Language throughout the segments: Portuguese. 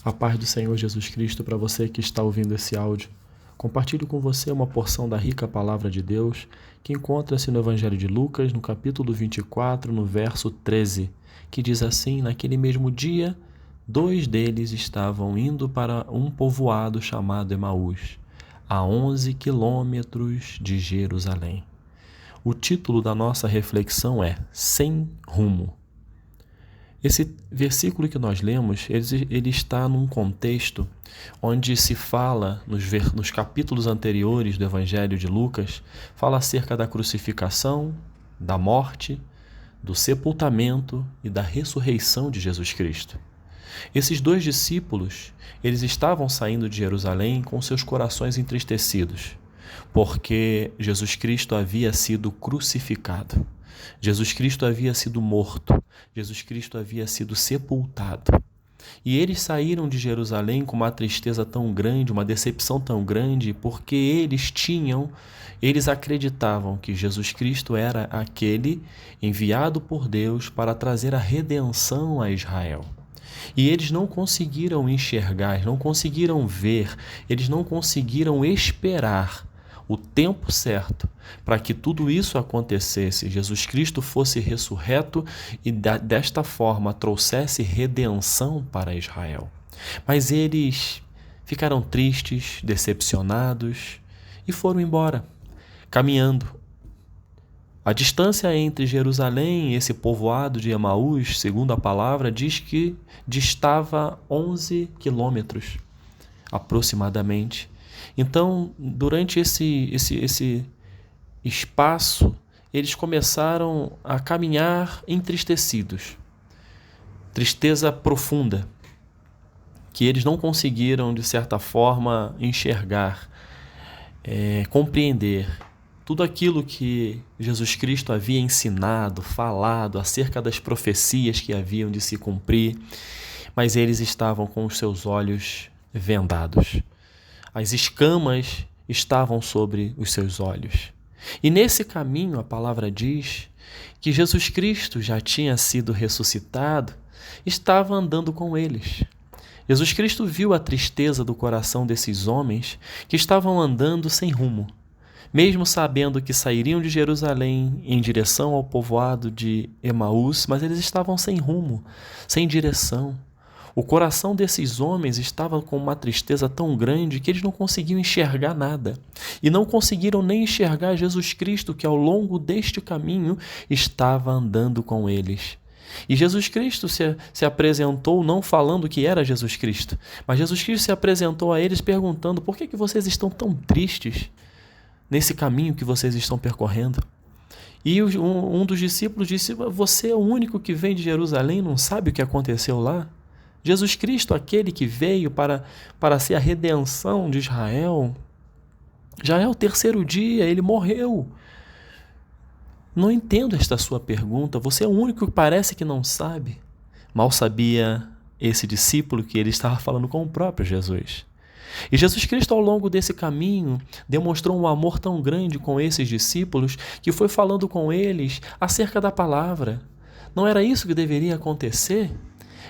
A paz do Senhor Jesus Cristo para você que está ouvindo esse áudio. Compartilho com você uma porção da rica palavra de Deus que encontra-se no Evangelho de Lucas, no capítulo 24, no verso 13, que diz assim: naquele mesmo dia, 2 deles estavam indo para um povoado chamado Emaús, a 11 quilômetros de Jerusalém. O título da nossa reflexão é Sem Rumo. Esse versículo que nós lemos, ele está num contexto onde se fala, nos capítulos anteriores do Evangelho de Lucas, fala acerca da crucificação, da morte, do sepultamento e da ressurreição de Jesus Cristo. Esses 2 discípulos, eles estavam saindo de Jerusalém com seus corações entristecidos, porque Jesus Cristo havia sido crucificado. Jesus Cristo havia sido morto, Jesus Cristo havia sido sepultado. E eles saíram de Jerusalém com uma tristeza tão grande, uma decepção tão grande, porque eles acreditavam que Jesus Cristo era aquele enviado por Deus para trazer a redenção a Israel. E eles não conseguiram enxergar, não conseguiram ver, eles não conseguiram esperar o tempo certo para que tudo isso acontecesse, Jesus Cristo fosse ressurreto e desta forma trouxesse redenção para Israel. Mas eles ficaram tristes, decepcionados e foram embora, caminhando. A distância entre Jerusalém e esse povoado de Emaús, segundo a palavra, diz que distava 11 quilômetros, aproximadamente. Então, durante esse espaço, eles começaram a caminhar entristecidos. Tristeza profunda, que eles não conseguiram, de certa forma, enxergar, compreender tudo aquilo que Jesus Cristo havia ensinado, falado acerca das profecias que haviam de se cumprir, mas eles estavam com os seus olhos vendados. As escamas estavam sobre os seus olhos. E nesse caminho, a palavra diz que Jesus Cristo já tinha sido ressuscitado, estava andando com eles. Jesus Cristo viu a tristeza do coração desses homens que estavam andando sem rumo, mesmo sabendo que sairiam de Jerusalém em direção ao povoado de Emaús, mas eles estavam sem rumo, sem direção. O coração desses homens estava com uma tristeza tão grande que eles não conseguiam enxergar nada. E não conseguiram nem enxergar Jesus Cristo, que ao longo deste caminho estava andando com eles. E Jesus Cristo se apresentou não falando que era Jesus Cristo, mas Jesus Cristo se apresentou a eles perguntando: por que vocês estão tão tristes nesse caminho que vocês estão percorrendo? E um dos discípulos disse: você é o único que vem de Jerusalém e não sabe o que aconteceu lá? Jesus Cristo, aquele que veio para ser a redenção de Israel, já é o 3º dia, ele morreu. Não entendo esta sua pergunta, você é o único que parece que não sabe. Mal sabia esse discípulo que ele estava falando com o próprio Jesus. E Jesus Cristo, ao longo desse caminho, demonstrou um amor tão grande com esses discípulos que foi falando com eles acerca da palavra. Não era isso que deveria acontecer?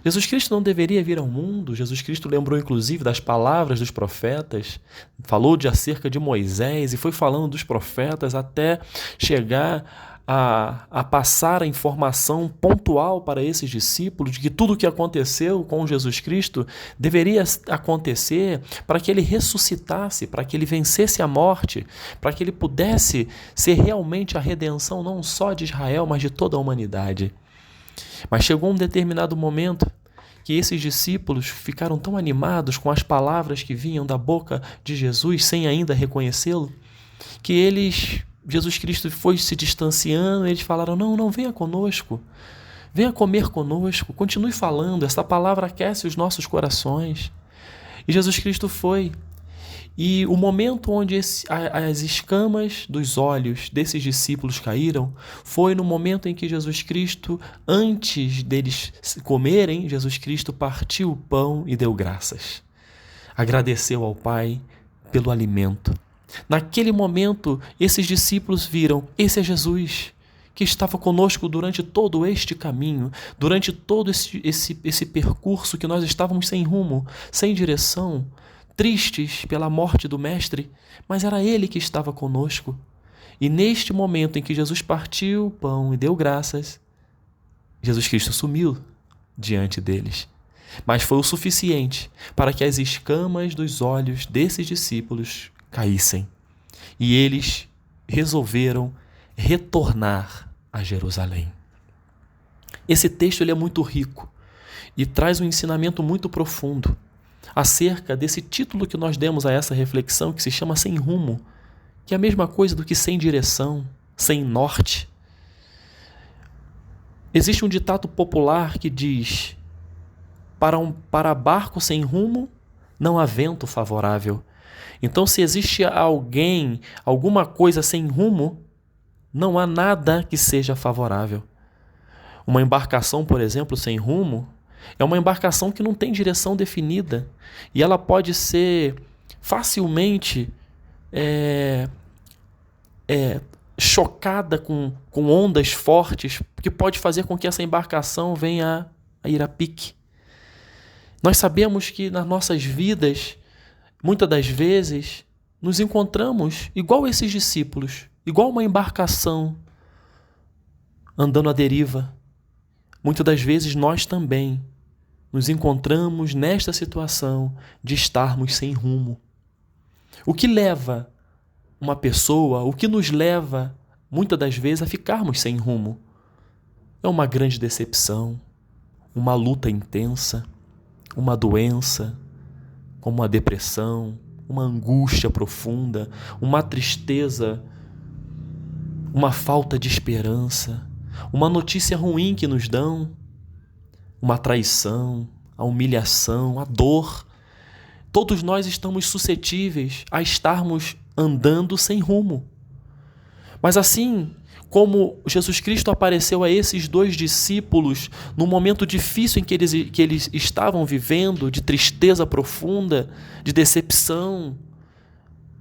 Jesus Cristo não deveria vir ao mundo. Jesus Cristo lembrou inclusive das palavras dos profetas, falou acerca de Moisés e foi falando dos profetas até chegar a passar a informação pontual para esses discípulos de que tudo o que aconteceu com Jesus Cristo deveria acontecer para que ele ressuscitasse, para que ele vencesse a morte, para que ele pudesse ser realmente a redenção não só de Israel, mas de toda a humanidade. Mas chegou um determinado momento que esses discípulos ficaram tão animados com as palavras que vinham da boca de Jesus, sem ainda reconhecê-lo, que Jesus Cristo foi se distanciando, e eles falaram: não, venha conosco, venha comer conosco, continue falando, essa palavra aquece os nossos corações. E Jesus Cristo foi. E o momento onde as escamas dos olhos desses discípulos caíram foi no momento em que Jesus Cristo, antes deles comerem, Jesus Cristo partiu o pão e deu graças. Agradeceu ao Pai pelo alimento. Naquele momento, esses discípulos viram: esse é Jesus que estava conosco durante todo este caminho, durante todo esse percurso que nós estávamos sem rumo, sem direção, tristes pela morte do Mestre, mas era Ele que estava conosco. E neste momento em que Jesus partiu o pão e deu graças, Jesus Cristo sumiu diante deles. Mas foi o suficiente para que as escamas dos olhos desses discípulos caíssem. E eles resolveram retornar a Jerusalém. Esse texto ele é muito rico e traz um ensinamento muito profundo acerca desse título que nós demos a essa reflexão, que se chama Sem Rumo, que é a mesma coisa do que sem direção, sem norte. Existe um ditado popular que diz: para barco sem rumo, não há vento favorável. Então, se existe alguém, alguma coisa sem rumo, não há nada que seja favorável. Uma embarcação, por exemplo, sem rumo, é uma embarcação que não tem direção definida e ela pode ser facilmente chocada com ondas fortes, que pode fazer com que essa embarcação venha a ir a pique. Nós sabemos que nas nossas vidas, muitas das vezes, nos encontramos igual esses discípulos, igual uma embarcação andando à deriva. Muitas das vezes nós também nos encontramos nesta situação de estarmos sem rumo. O que leva uma pessoa, o que nos leva muitas das vezes a ficarmos sem rumo? É uma grande decepção, uma luta intensa, uma doença, como uma depressão, uma angústia profunda, uma tristeza, uma falta de esperança, uma notícia ruim que nos dão, uma traição, a humilhação, a dor. Todos nós estamos suscetíveis a estarmos andando sem rumo. Mas assim como Jesus Cristo apareceu a esses dois discípulos num momento difícil em que eles estavam vivendo, de tristeza profunda, de decepção,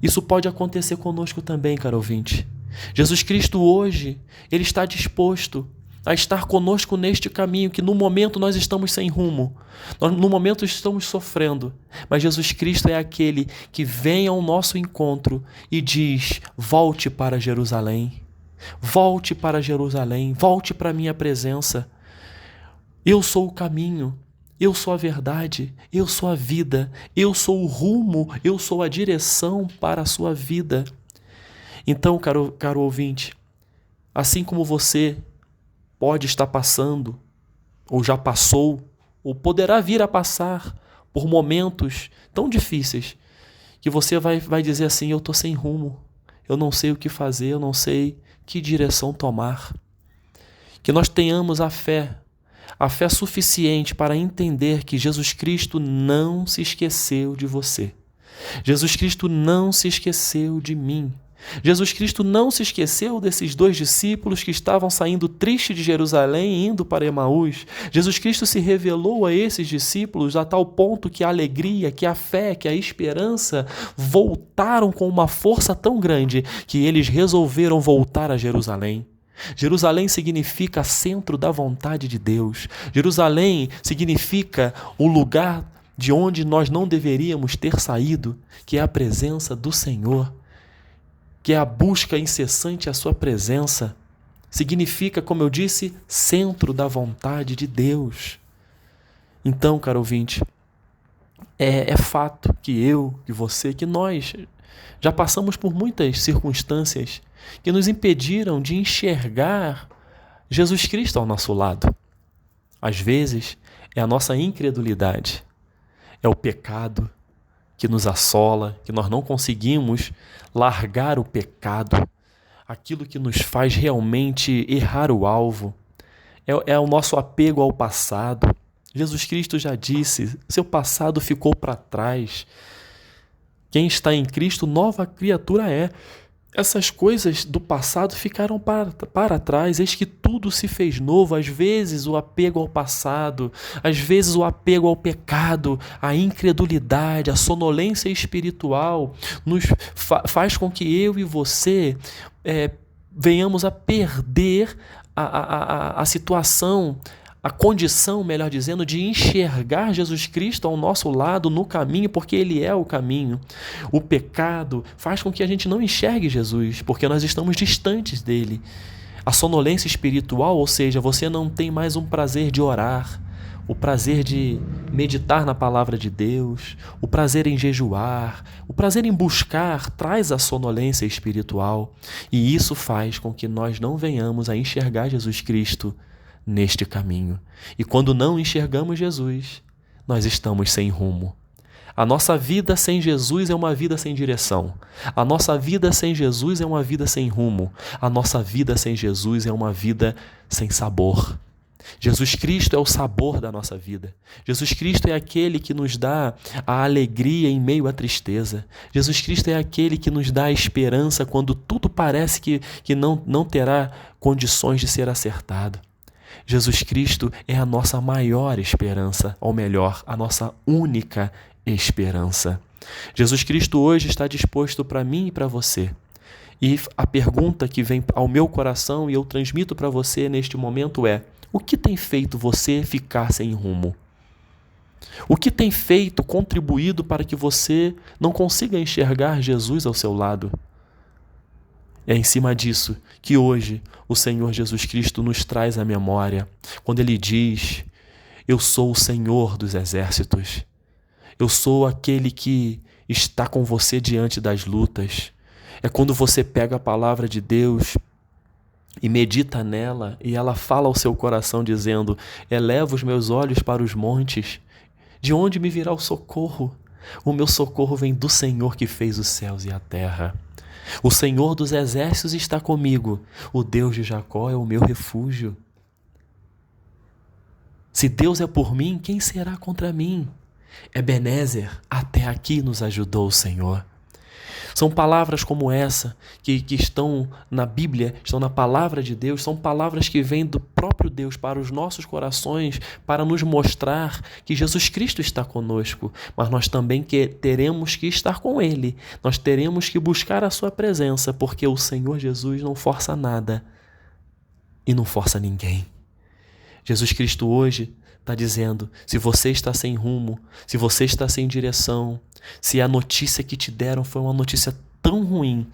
isso pode acontecer conosco também, caro ouvinte. Jesus Cristo hoje, Ele está disposto a estar conosco neste caminho, que no momento nós estamos sem rumo, no momento estamos sofrendo, mas Jesus Cristo é aquele que vem ao nosso encontro e diz: volte para Jerusalém, volte para Jerusalém, volte para a minha presença. Eu sou o caminho, eu sou a verdade, eu sou a vida, eu sou o rumo, eu sou a direção para a sua vida. Então, caro ouvinte, assim como você pode estar passando, ou já passou, ou poderá vir a passar por momentos tão difíceis, que você vai dizer assim: eu estou sem rumo, eu não sei o que fazer, eu não sei que direção tomar. Que nós tenhamos a fé suficiente para entender que Jesus Cristo não se esqueceu de você. Jesus Cristo não se esqueceu de mim. Jesus Cristo não se esqueceu desses dois discípulos que estavam saindo tristes de Jerusalém e indo para Emaús. Jesus Cristo se revelou a esses discípulos a tal ponto que a alegria, que a fé, que a esperança voltaram com uma força tão grande que eles resolveram voltar a Jerusalém. Jerusalém significa centro da vontade de Deus. Jerusalém significa o lugar de onde nós não deveríamos ter saído, que é a presença do Senhor, que é a busca incessante à sua presença. Significa, como eu disse, centro da vontade de Deus. Então, caro ouvinte, é fato que eu, que você, que nós já passamos por muitas circunstâncias que nos impediram de enxergar Jesus Cristo ao nosso lado. Às vezes, é a nossa incredulidade, é o pecado que nos assola, que nós não conseguimos largar o pecado, aquilo que nos faz realmente errar o alvo. É o nosso apego ao passado. Jesus Cristo já disse: seu passado ficou para trás. Quem está em Cristo, nova criatura é. Essas coisas do passado ficaram para trás, eis que tudo se fez novo. Às vezes o apego ao passado, às vezes o apego ao pecado, a incredulidade, a sonolência espiritual nos faz com que eu e você venhamos a perder a situação, a condição, melhor dizendo, de enxergar Jesus Cristo ao nosso lado no caminho, porque Ele é o caminho. O pecado faz com que a gente não enxergue Jesus, porque nós estamos distantes dele. A sonolência espiritual, ou seja, você não tem mais um prazer de orar, o prazer de meditar na palavra de Deus, o prazer em jejuar, o prazer em buscar, traz a sonolência espiritual. E isso faz com que nós não venhamos a enxergar Jesus Cristo neste caminho. E quando não enxergamos Jesus, nós estamos sem rumo. A nossa vida sem Jesus é uma vida sem direção. A nossa vida sem Jesus é uma vida sem rumo. A nossa vida sem Jesus é uma vida sem sabor. Jesus Cristo é o sabor da nossa vida. Jesus Cristo é aquele que nos dá a alegria em meio à tristeza. Jesus Cristo é aquele que nos dá a esperança quando tudo parece que não terá condições de ser acertado. Jesus Cristo é a nossa maior esperança, ou melhor, a nossa única esperança. Jesus Cristo hoje está disposto para mim e para você. E a pergunta que vem ao meu coração e eu transmito para você neste momento é: o que tem feito você ficar sem rumo? O que tem contribuído para que você não consiga enxergar Jesus ao seu lado? É em cima disso que hoje o Senhor Jesus Cristo nos traz à memória, quando Ele diz: eu sou o Senhor dos exércitos, eu sou aquele que está com você diante das lutas. É quando você pega a palavra de Deus e medita nela, e ela fala ao seu coração dizendo: eleva os meus olhos para os montes, de onde me virá o socorro? O meu socorro vem do Senhor que fez os céus e a terra. O Senhor dos exércitos está comigo, o Deus de Jacó é o meu refúgio. Se Deus é por mim, quem será contra mim? Ebenezer, até aqui nos ajudou o Senhor. São palavras como essa que estão na Bíblia, estão na palavra de Deus, são palavras que vêm do próprio Deus para os nossos corações, para nos mostrar que Jesus Cristo está conosco, mas nós também teremos que estar com Ele, nós teremos que buscar a sua presença, porque o Senhor Jesus não força nada e não força ninguém. Jesus Cristo hoje está dizendo: se você está sem rumo, se você está sem direção, se a notícia que te deram foi uma notícia tão ruim,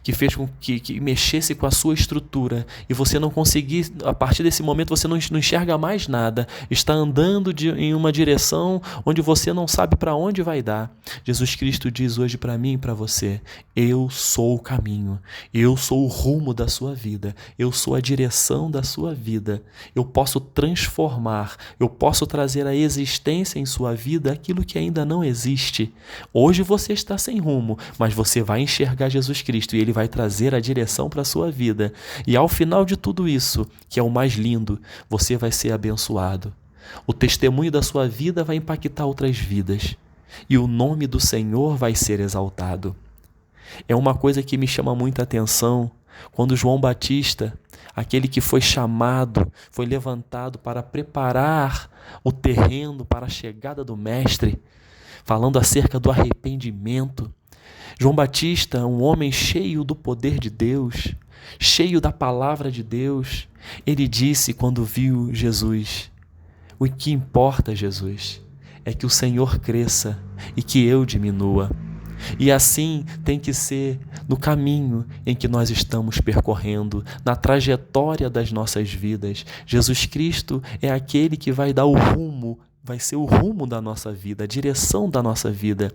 que fez com que mexesse com a sua estrutura, e você não conseguir, a partir desse momento você não enxerga mais nada, está andando em uma direção onde você não sabe para onde vai dar. Jesus Cristo diz hoje para mim e para você: eu sou o caminho, eu sou o rumo da sua vida, eu sou a direção da sua vida, eu posso transformar, eu posso trazer à existência em sua vida aquilo que ainda não existe. Hoje você está sem rumo, mas você vai enxergar Jesus Cristo e Ele vai trazer a direção para a sua vida. E ao final de tudo isso, que é o mais lindo, você vai ser abençoado. O testemunho da sua vida vai impactar outras vidas. E o nome do Senhor vai ser exaltado. É uma coisa que me chama muita atenção, quando João Batista, aquele que foi chamado, foi levantado para preparar o terreno para a chegada do Mestre, falando acerca do arrependimento. João Batista, um homem cheio do poder de Deus, cheio da palavra de Deus, ele disse quando viu Jesus: o que importa, Jesus, é que o Senhor cresça e que eu diminua. E assim tem que ser no caminho em que nós estamos percorrendo, na trajetória das nossas vidas. Jesus Cristo é aquele que vai dar o rumo, vai ser o rumo da nossa vida, a direção da nossa vida.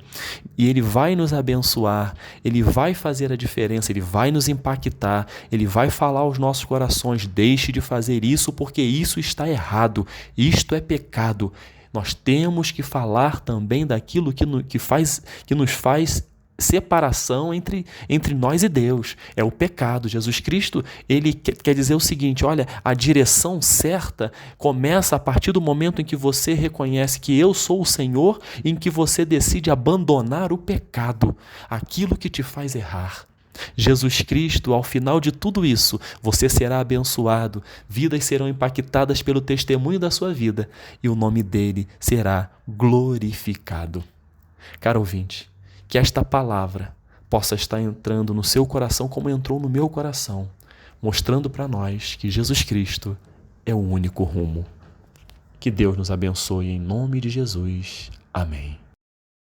E Ele vai nos abençoar, Ele vai fazer a diferença, Ele vai nos impactar, Ele vai falar aos nossos corações: deixe de fazer isso porque isso está errado, isto é pecado. Nós temos que falar também daquilo que nos faz separação entre nós e Deus. É o pecado. Jesus Cristo, Ele quer dizer o seguinte: olha, a direção certa começa a partir do momento em que você reconhece que eu sou o Senhor, em que você decide abandonar o pecado, aquilo que te faz errar. Jesus Cristo, ao final de tudo isso, você será abençoado, vidas serão impactadas pelo testemunho da sua vida e o nome dele será glorificado. Caro ouvinte, que esta palavra possa estar entrando no seu coração como entrou no meu coração. mostrando para nós que Jesus Cristo é o único rumo. Que Deus nos abençoe em nome de Jesus. Amém.